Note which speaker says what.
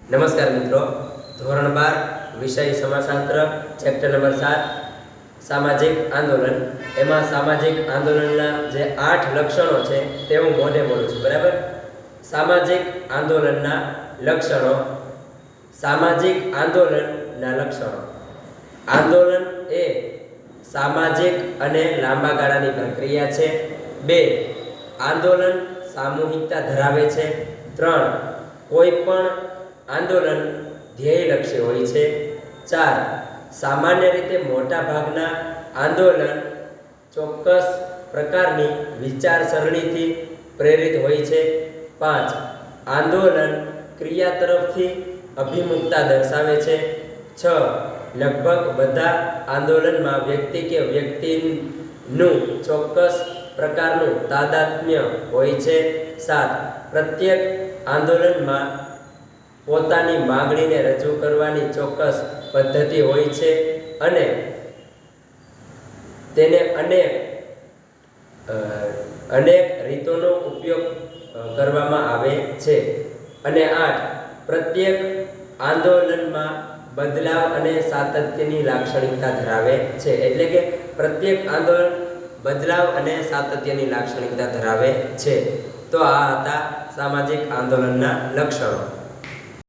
Speaker 1: નમસ્કાર મિત્રો, ધોરણ 12 વિષય સમાજશાસ્ત્ર ચેપ્ટર નંબર 7 સામાજિક આંદોલન. એમાં સામાજિક આંદોલનના જે 8 લક્ષણો છે તે હું મોઢે બોલું છું, બરાબર. સામાજિક આંદોલનના લક્ષણો. સામાજિક આંદોલનના લક્ષણો. આંદોલન એ સામાજિક અને લાંબા ગાળાની પ્રક્રિયા છે. 2. આંદોલન સામૂહિકતા ધરાવે છે. 3. કોઈ પણ આંદોલન ધ્યેયલક્ષી હોય છે. 4. સામાન્ય રીતે મોટા ભાગના આંદોલન ચોક્કસ પ્રકારની વિચારસરણીથી પ્રેરિત હોય છે. 5. આંદોલન ક્રિયા તરફથી અભિમુખતા દર્શાવે છે. 6. લગભગ બધા આંદોલનમાં વ્યક્તિ કે વ્યક્તિનું ચોક્કસ પ્રકારનું તાદાત્મ્ય હોય છે. 7. પ્રત્યેક આંદોલનમાં પોતાની માંગણીને રજૂ કરવાની ચોક્કસ પદ્ધતિ હોય છે અને તેને અનેક રીતોનો ઉપયોગ કરવામાં આવે છે. અને 8. પ્રત્યેક આંદોલનમાં બદલાવ અને સાતત્યની લાક્ષણિકતા ધરાવે છે. એટલે કે પ્રત્યેક આંદોલન બદલાવ અને સાતત્યની લાક્ષણિકતા ધરાવે છે. તો આ હતા સામાજિક આંદોલનના લક્ષણો.